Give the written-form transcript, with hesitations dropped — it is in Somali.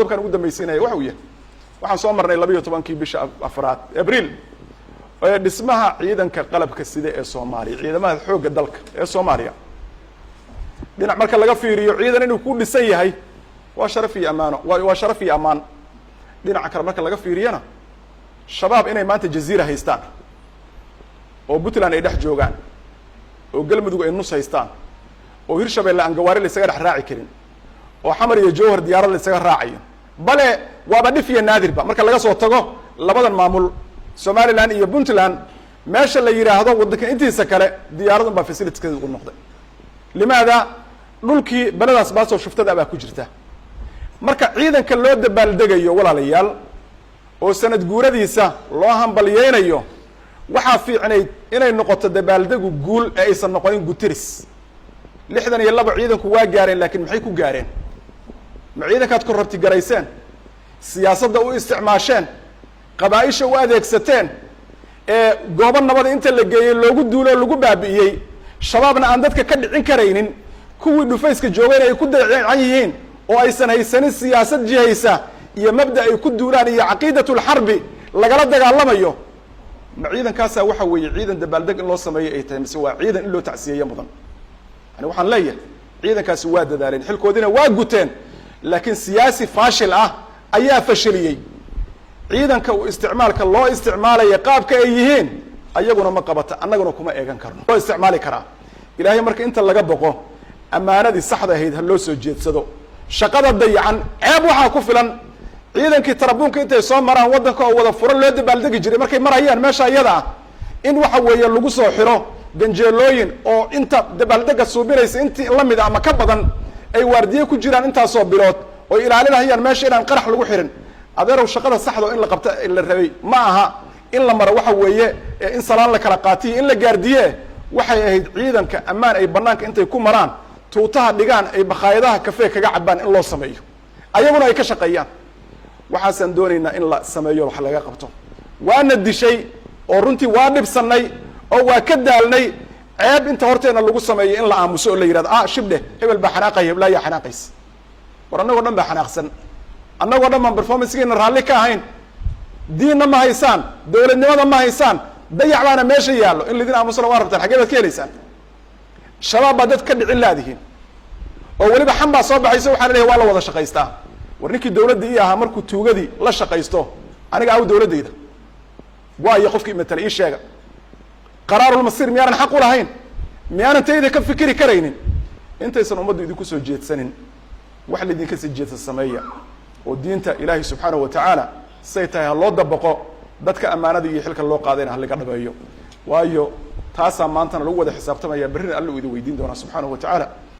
qodobkan ugu dambaysiinaya waxa uu yahay waxaan soo marnay 12 bisha afraad abriil ee dhismaha ciidanka qalabka sida ee Soomaaliya ciidamada xoogga dalka ee Soomaaliya dhinac marka laga fiiriyo ciidan inuu ku dhisan yahay waa sharaf iyo amaano waa sharaf iyo amaan dhinaca kale marka laga fiiriyana shabaab inay maanta jaziira haystaan oo Puntland ay dhex joogaan oo galmudug ay nus haystaan oo Hirshabeelle aan gawaari la isaga dhex raaci karin oo xamar iyo jowhar diyaarad la isaga raacayo bale waaba dhif iyo naadirba marka laga soo tago labadan maamul Somaliland iyo Puntland meesha la yiraahdo wadanka intiisa kale diyaarad ba facilities u noqday limaada dhulkii baladaas baa soo shuftada baa ku jirta marka ciidanka loo dabaaldegayo walaalayaal oo sanad guuradiisa loo hambalyeeyo waxa fiicnayd inay noqoto dabaaldegu guul ee aysan noqonin gutiris 62 ciidanku waa gaareen laakiin maxay ku gaareen ma ciidankaad ku rabti garayseen siyaasadda u isticmaasheen qabaa'isha u adeegsateen ee goobo nabad inta la geeyay loogu duulo lagu baabi'iyay shabaabna aan dadka ka dhicin karaynin kuwii dhufayska joogeen ay ku dayacan yihiin oo aysan haysanin siyaasad jihaysa iyo mabda ay ku duulaan iyo caqiidatul harbi lagala dagaalamayo ma ciidankaas waxa weeye ciidan dabaaldeg in loo sameeyo ay tahay mise waa ciidan in loo tacsiyeeyo mudan ani waxaan leeyahay ciidankaasi waa dadaaleen xilkoodina waa guteen laakiin siyaasi faashil ah ayaa fashiliyay ciidanka uu isticmaalka loo isticmaalaya qaabka ay yihiin ayaguna ma qabata annaguna kuma eegan karno loo isticmaali karaa ilaahay marka inta laga boqo amaanadii saxda ahayd ha loo soo jeedsado shaqada dayacan ceeb waxaa ku filan ciidankii tarabuunka intay soo maraan wadanka oo wada furan loo dabaaldegi jiray markay marayaan meesha iyada ah in waxa weeye lagu soo xiro ganjeelooyin oo inta dabaaldega suubinaysa intii la mid ama ka badan ay waardiye ku jiraan intaasoo bilood oo ilaalinayaan meesha inaan qarax lagu xirin adeerow shaqada saxda in la qabta la rabay ma aha in la maro waxa weeye in salaan la kala qaatiyo in la gaardiye waxay ahayd ciidanka ammaan ay banaanka intay ku maraan tuutaha dhigaan ay bakhaayadaha kafee kaga cabaan in loo sameeyo ayaguna ay ka shaqeeyaan waxaasan doonaynaa in la sameeyo wax laga qabto waana dishay oo runtii waa dhibsanay oo waa ka daalnay ceeb inta horteena lagu sameeyo in la aamuso oo la yiraahdo shibdhe hebel baa xanaaqay hebla ya xanaaqays war annagoo dhan baa xanaaqsan annagoo dhan baan performance-geena raalli ka ahayn diinna ma haysaan dowladnimada ma haysaan dayac baana meesha yaallo in lidin aamusana waa rabtaan xaggee baad ka helaysaan shabaab baa dad ka dhicin laadihiin oo weliba xan baa soo baxayso waxaan leeyahay waa la wada shaqaystaa war ninkii dowladda ii ahaa markuu tuugadii la shaqaysto aniga aw dowladdayda waayo qofkii matala ii sheega qaraarul masiir miyaanan xaq u lahayn miyaanan tayda ka fikiri karaynin intaysan ummaddu idinku soo jeedsanin wax lidinka sii jeedsa sameeya oo diinta ilaahay subxaanahu wa tacaala say tahay ha loo dabaqo dadka ammaanada iyo xilka loo qaadayna ha laga dhabeeyo waayo taasaa maantana lagu wada xisaabtamaya berrina alla uu idin weydiin doonaa subxaanahu wa tacaala